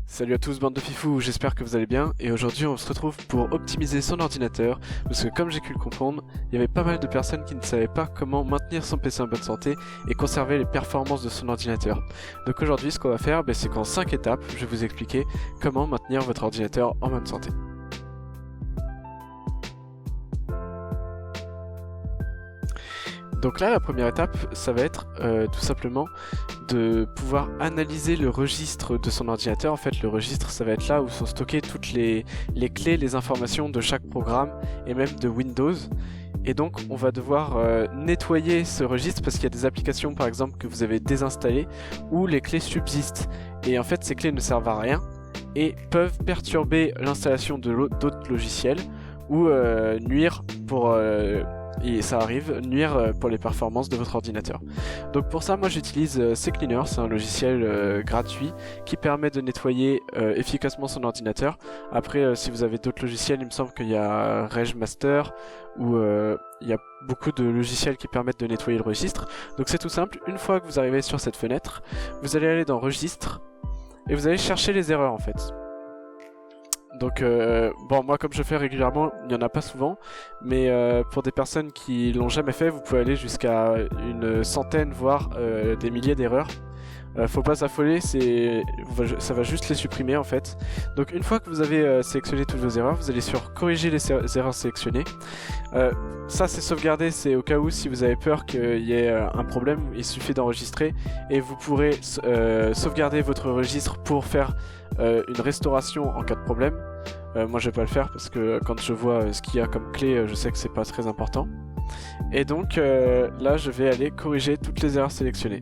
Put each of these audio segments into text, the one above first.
Salut à tous bande de fifous, j'espère que vous allez bien et aujourd'hui on se retrouve pour optimiser son ordinateur parce que comme j'ai pu le comprendre, il y avait pas mal de personnes qui ne savaient pas comment maintenir son PC en bonne santé et conserver les performances de son ordinateur. Donc aujourd'hui ce qu'on va faire, c'est qu'en 5 étapes, je vais vous expliquer comment maintenir votre ordinateur en bonne santé. Donc là, la première étape, ça va être tout simplement de pouvoir analyser le registre de son ordinateur. En fait, le registre, ça va être là où sont stockées toutes les clés, les informations de chaque programme et même de Windows. Et donc, on va devoir nettoyer ce registre parce qu'il y a des applications, par exemple, que vous avez désinstallées où les clés subsistent. Et en fait, ces clés ne servent à rien et peuvent perturber l'installation d'autres logiciels ou nuire pour... et ça arrive, nuire pour les performances de votre ordinateur. Donc pour ça, moi j'utilise CCleaner, c'est un logiciel gratuit qui permet de nettoyer efficacement son ordinateur. Après, si vous avez d'autres logiciels, il me semble qu'il y a RegMaster ou il y a beaucoup de logiciels qui permettent de nettoyer le registre. Donc c'est tout simple, une fois que vous arrivez sur cette fenêtre, vous allez aller dans Registre et vous allez chercher les erreurs en fait. Donc moi comme je fais régulièrement, il n'y en a pas souvent, mais pour des personnes qui l'ont jamais fait, vous pouvez aller jusqu'à une centaine, voire des milliers d'erreurs. Faut pas s'affoler, ça va juste les supprimer en fait. Donc une fois que vous avez sélectionné toutes vos erreurs, vous allez sur corriger les erreurs sélectionnées. Ça c'est sauvegardé, c'est au cas où si vous avez peur qu'il y ait un problème, il suffit d'enregistrer et vous pourrez sauvegarder votre registre pour faire une restauration en cas de problème. Moi je vais pas le faire parce que quand je vois ce qu'il y a comme clé, je sais que c'est pas très important. Et donc là je vais aller corriger toutes les erreurs sélectionnées.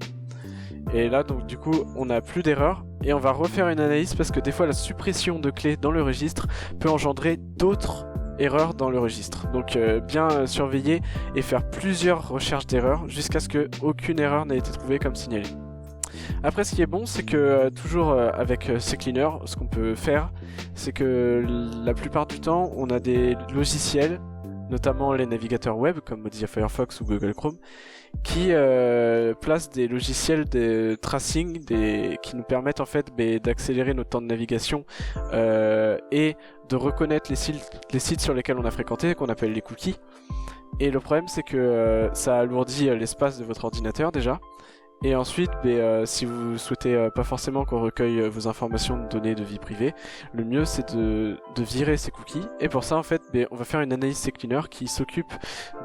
Et là donc du coup on n'a plus d'erreurs et on va refaire une analyse parce que des fois la suppression de clés dans le registre peut engendrer d'autres erreurs dans le registre. Donc bien surveiller et faire plusieurs recherches d'erreurs jusqu'à ce qu'aucune erreur n'ait été trouvée comme signalée. Après ce qui est bon c'est que toujours avec CCleaner, ce qu'on peut faire c'est que la plupart du temps on a des logiciels, notamment les navigateurs web comme Mozilla Firefox ou Google Chrome, qui placent des logiciels de tracing qui nous permettent en fait d'accélérer notre temps de navigation et de reconnaître les sites sur lesquels on a fréquenté, qu'on appelle les cookies. Et le problème c'est que ça alourdit l'espace de votre ordinateur déjà. Et ensuite, si vous souhaitez pas forcément qu'on recueille vos informations de données de vie privée, le mieux c'est de virer ces cookies. Et pour ça, en fait, on va faire une analyse CCleaner qui s'occupe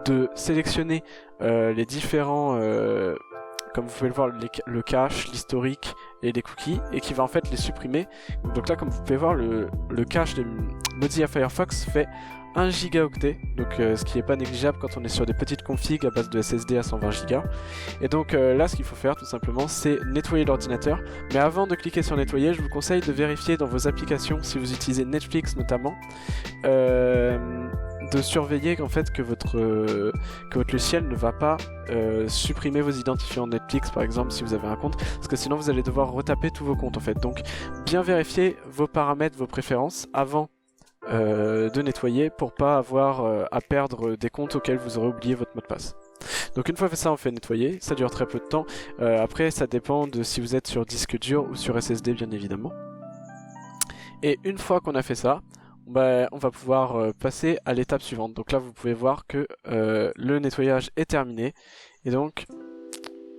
de sélectionner les différents, comme vous pouvez le voir, le cache, l'historique et les cookies, et qui va en fait les supprimer. Donc là, comme vous pouvez voir, le cache de Mozilla Firefox fait 1 gigaoctet, donc ce qui n'est pas négligeable quand on est sur des petites configs à base de SSD à 120 Go. Et donc là ce qu'il faut faire tout simplement c'est nettoyer l'ordinateur, mais avant de cliquer sur nettoyer, je vous conseille de vérifier dans vos applications, si vous utilisez Netflix notamment, de surveiller en fait que votre logiciel ne va pas supprimer vos identifiants Netflix par exemple si vous avez un compte, parce que sinon vous allez devoir retaper tous vos comptes en fait. Donc bien vérifier vos paramètres, vos préférences avant de nettoyer pour pas avoir à perdre des comptes auxquels vous aurez oublié votre mot de passe. Donc une fois fait ça, on fait nettoyer, ça dure très peu de temps. Après ça dépend de si vous êtes sur disque dur ou sur SSD bien évidemment. Et une fois qu'on a fait ça, on va pouvoir passer à l'étape suivante. Donc là vous pouvez voir que le nettoyage est terminé et donc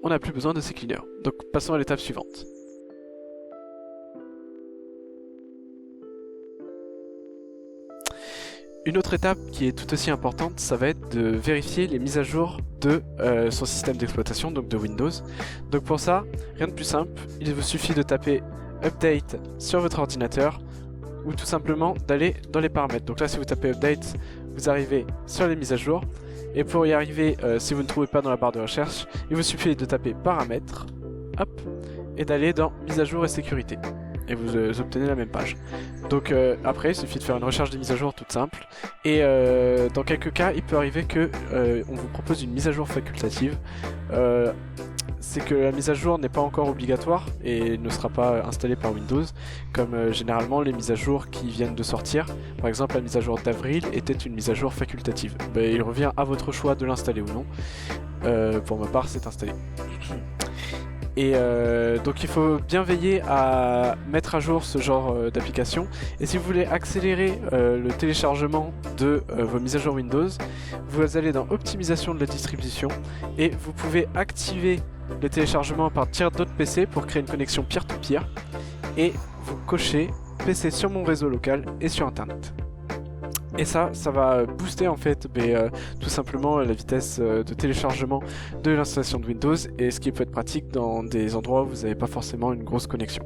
on n'a plus besoin de CCleaner. Donc passons à l'étape suivante. Une autre étape qui est tout aussi importante, ça va être de vérifier les mises à jour de son système d'exploitation, donc de Windows. Donc pour ça, rien de plus simple, il vous suffit de taper Update sur votre ordinateur ou tout simplement d'aller dans les paramètres. Donc là si vous tapez Update, vous arrivez sur les mises à jour. Et pour y arriver, si vous ne trouvez pas dans la barre de recherche, il vous suffit de taper Paramètres, hop, et d'aller dans Mise à jour et sécurité. Et vous obtenez la même page. Donc après, il suffit de faire une recherche des mises à jour toute simple. Et dans quelques cas, il peut arriver que on vous propose une mise à jour facultative. C'est que la mise à jour n'est pas encore obligatoire et ne sera pas installée par Windows, comme généralement les mises à jour qui viennent de sortir. Par exemple, la mise à jour d'avril était une mise à jour facultative. Il revient à votre choix de l'installer ou non. Pour ma part, c'est installé. Et donc il faut bien veiller à mettre à jour ce genre d'application. Et si vous voulez accélérer le téléchargement de vos mises à jour Windows, vous allez dans Optimisation de la distribution et vous pouvez activer le téléchargement à partir d'autres PC pour créer une connexion peer-to-peer. Et vous cochez PC sur mon réseau local et sur Internet. Et ça va booster en fait tout simplement la vitesse de téléchargement de l'installation de Windows, et ce qui peut être pratique dans des endroits où vous n'avez pas forcément une grosse connexion.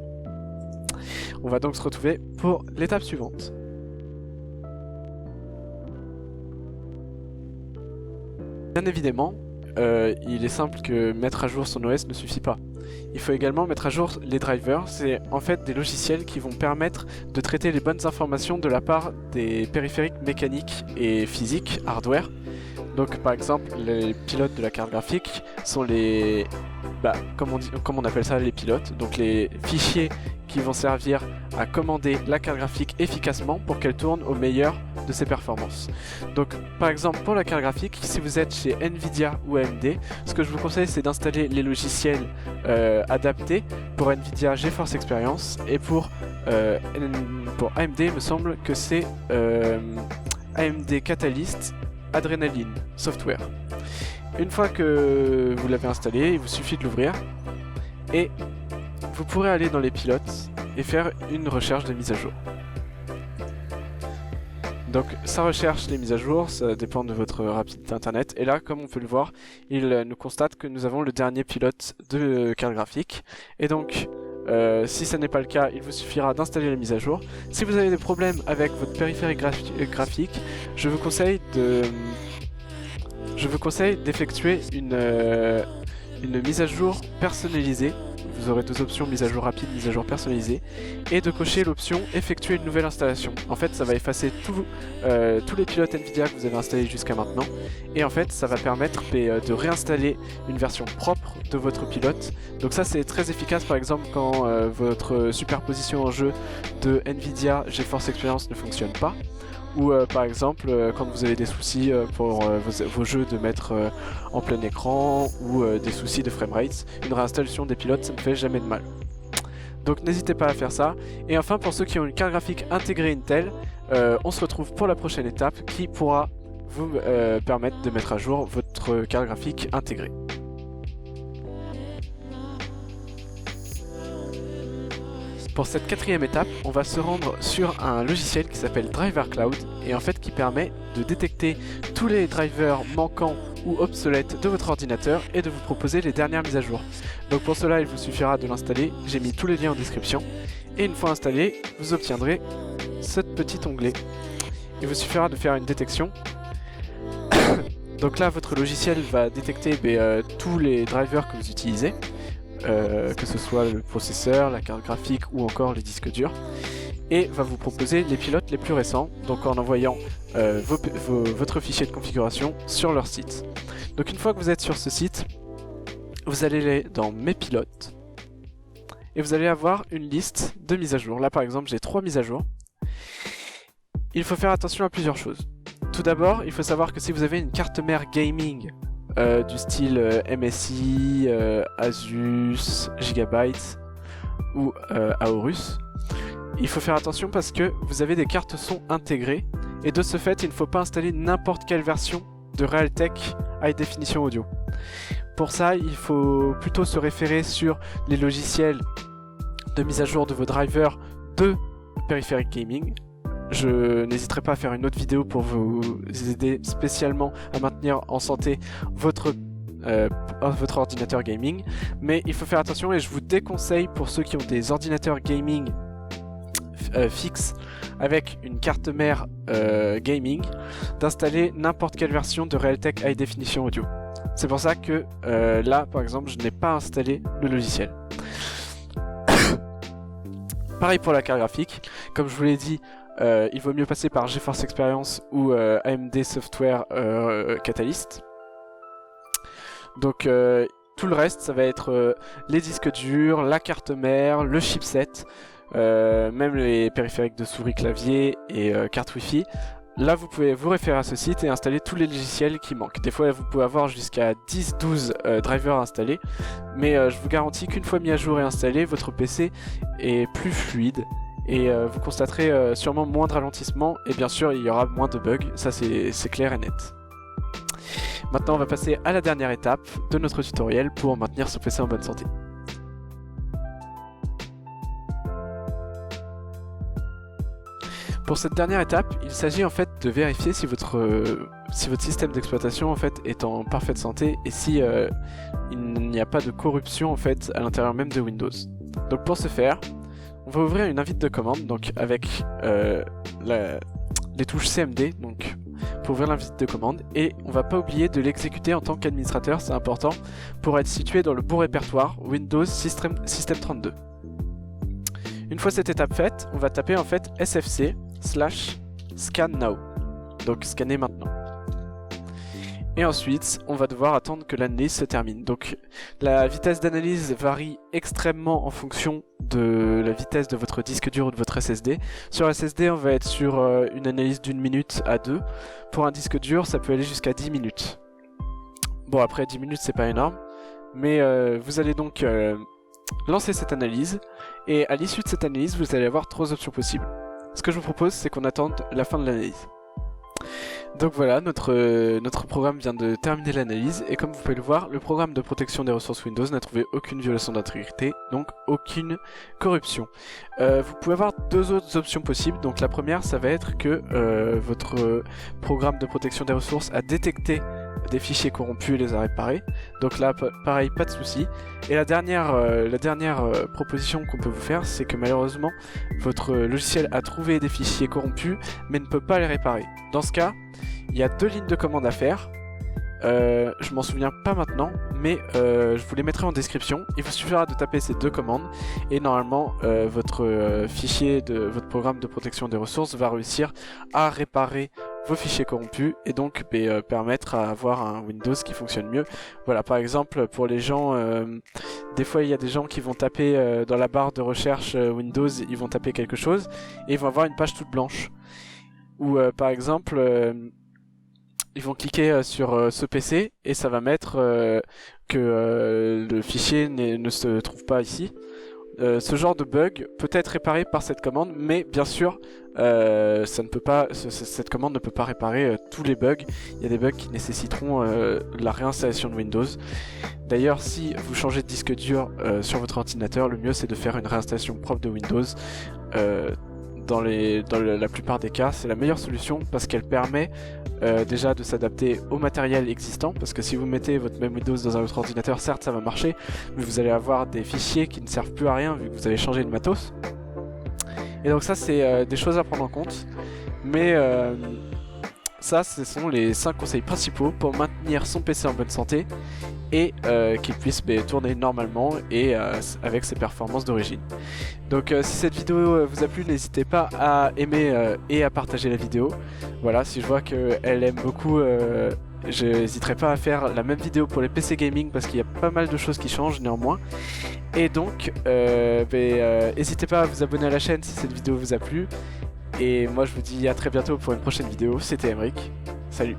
On va donc se retrouver pour l'étape suivante. Bien évidemment, il est simple que mettre à jour son OS ne suffit pas. Il faut également mettre à jour les drivers. C'est en fait des logiciels qui vont permettre de traiter les bonnes informations de la part des périphériques mécaniques et physiques, hardware. Donc par exemple, les pilotes de la carte graphique sont les... comme on appelle ça, les pilotes. Donc les fichiers qui vont servir à commander la carte graphique efficacement pour qu'elle tourne au meilleur de ses performances. Donc par exemple pour la carte graphique, si vous êtes chez Nvidia ou AMD, ce que je vous conseille c'est d'installer les logiciels adaptés. Pour Nvidia, GeForce Experience, et pour AMD, il me semble que c'est AMD Catalyst Adrenaline Software. Une fois que vous l'avez installé, il vous suffit de l'ouvrir et vous pourrez aller dans les pilotes et faire une recherche de mise à jour. Donc ça recherche les mises à jour, ça dépend de votre rapidité internet, et là comme on peut le voir, il nous constate que nous avons le dernier pilote de carte graphique, et donc si ce n'est pas le cas, il vous suffira d'installer la mise à jour. Si vous avez des problèmes avec votre périphérique graphique, je vous conseille d'effectuer une mise à jour personnalisée. Vous aurez deux options, mise à jour rapide, mise à jour personnalisée, et de cocher l'option effectuer une nouvelle installation. En fait ça va effacer tous les pilotes Nvidia que vous avez installés jusqu'à maintenant, et en fait ça va permettre de réinstaller une version propre de votre pilote. Donc ça c'est très efficace par exemple quand votre superposition en jeu de Nvidia GeForce Experience ne fonctionne pas, ou par exemple quand vous avez des soucis pour vos jeux de mettre en plein écran, ou des soucis de framerate, une réinstallation des pilotes ça ne fait jamais de mal. Donc n'hésitez pas à faire ça. Et enfin pour ceux qui ont une carte graphique intégrée Intel, on se retrouve pour la prochaine étape qui pourra vous permettre de mettre à jour votre carte graphique intégrée. Pour cette quatrième étape, on va se rendre sur un logiciel qui s'appelle Driver Cloud, et en fait qui permet de détecter tous les drivers manquants ou obsolètes de votre ordinateur et de vous proposer les dernières mises à jour. Donc pour cela, il vous suffira de l'installer, j'ai mis tous les liens en description, et une fois installé, vous obtiendrez ce petit onglet. Il vous suffira de faire une détection. Donc là, votre logiciel va détecter tous les drivers que vous utilisez. Que ce soit le processeur, la carte graphique ou encore les disques durs, et va vous proposer les pilotes les plus récents, donc en envoyant votre fichier de configuration sur leur site. Donc une fois que vous êtes sur ce site, vous allez aller dans mes pilotes et vous allez avoir une liste de mises à jour. Là par exemple j'ai 3 mises à jour. Il faut faire attention à plusieurs choses. Tout d'abord, il faut savoir que si vous avez une carte mère gaming du style MSI, Asus, Gigabyte ou Aorus, il faut faire attention parce que vous avez des cartes son intégrées, et de ce fait il ne faut pas installer n'importe quelle version de Realtek High Definition Audio. Pour ça il faut plutôt se référer sur les logiciels de mise à jour de vos drivers de périphériques gaming. Je n'hésiterai pas à faire une autre vidéo pour vous aider spécialement à maintenir en santé votre ordinateur gaming. Mais il faut faire attention, et je vous déconseille pour ceux qui ont des ordinateurs gaming fixes avec une carte mère gaming d'installer n'importe quelle version de Realtek High Definition Audio. C'est pour ça que là par exemple je n'ai pas installé le logiciel. Pareil pour la carte graphique, comme je vous l'ai dit, il vaut mieux passer par GeForce Experience ou AMD Software Catalyst. Donc tout le reste ça va être les disques durs, la carte mère, le chipset, même les périphériques de souris clavier et carte Wi-Fi. Là, vous pouvez vous référer à ce site et installer tous les logiciels qui manquent. Des fois, vous pouvez avoir jusqu'à 10-12 drivers installés, mais je vous garantis qu'une fois mis à jour et installé, votre PC est plus fluide et vous constaterez sûrement moins de ralentissement et bien sûr, il y aura moins de bugs, ça c'est clair et net. Maintenant, on va passer à la dernière étape de notre tutoriel pour maintenir son PC en bonne santé. Pour cette dernière étape, il s'agit en fait de vérifier si votre système d'exploitation en fait est en parfaite santé et si il n'y a pas de corruption en fait à l'intérieur même de Windows. Donc pour ce faire, on va ouvrir une invite de commande donc avec les touches CMD donc pour ouvrir l'invite de commande et on va pas oublier de l'exécuter en tant qu'administrateur, c'est important pour être situé dans le bon répertoire Windows System 32. Une fois cette étape faite, on va taper en fait sfc/scan now, donc scanner maintenant. Et ensuite, on va devoir attendre que l'analyse se termine. Donc la vitesse d'analyse varie extrêmement en fonction de la vitesse de votre disque dur ou de votre SSD. Sur SSD, on va être sur une analyse d'1 minute à 2. Pour un disque dur, ça peut aller jusqu'à 10 minutes. Bon, après 10 minutes, c'est pas énorme. Mais vous allez donc lancer cette analyse. Et à l'issue de cette analyse, vous allez avoir 3 options possibles. Ce que je vous propose, c'est qu'on attende la fin de l'analyse. Donc voilà, notre programme vient de terminer l'analyse et comme vous pouvez le voir, le programme de protection des ressources Windows n'a trouvé aucune violation d'intégrité, donc aucune corruption. Vous pouvez avoir 2 autres options possibles, donc la première ça va être que votre programme de protection des ressources a détecté des fichiers corrompus et les a réparés, donc là pareil, pas de souci. Et la dernière proposition qu'on peut vous faire, c'est que malheureusement votre logiciel a trouvé des fichiers corrompus mais ne peut pas les réparer. Dans ce cas, il y a 2 lignes de commande à faire. Je m'en souviens pas maintenant, mais je vous les mettrai en description. Il vous suffira de taper ces 2 commandes et normalement votre fichier de votre programme de protection des ressources va réussir à réparer vos fichiers corrompus et donc permettre à avoir un Windows qui fonctionne mieux. Voilà, par exemple pour les gens, des fois il y a des gens qui vont taper dans la barre de recherche Windows, ils vont taper quelque chose et ils vont avoir une page toute blanche. Ou par exemple ils vont cliquer sur ce PC et ça va mettre que le fichier ne se trouve pas ici. Ce genre de bug peut être réparé par cette commande, mais bien sûr, cette commande ne peut pas réparer tous les bugs. Il y a des bugs qui nécessiteront la réinstallation de Windows. D'ailleurs, si vous changez de disque dur sur votre ordinateur, le mieux c'est de faire une réinstallation propre de Windows. Dans la plupart des cas, c'est la meilleure solution parce qu'elle permet déjà de s'adapter au matériel existant, parce que si vous mettez votre même Windows dans un autre ordinateur, certes ça va marcher, mais vous allez avoir des fichiers qui ne servent plus à rien vu que vous avez changé de matos. Et donc ça c'est des choses à prendre en compte, mais ça ce sont les 5 conseils principaux pour maintenir son PC en bonne santé et qu'il puisse tourner normalement et avec ses performances d'origine. Donc si cette vidéo vous a plu, n'hésitez pas à aimer et à partager la vidéo. Voilà, si je vois qu'elle aime beaucoup, je n'hésiterai pas à faire la même vidéo pour les PC gaming parce qu'il y a pas mal de choses qui changent néanmoins. Et donc n'hésitez pas à vous abonner à la chaîne si cette vidéo vous a plu. Et moi je vous dis à très bientôt pour une prochaine vidéo. C'était Emric, salut.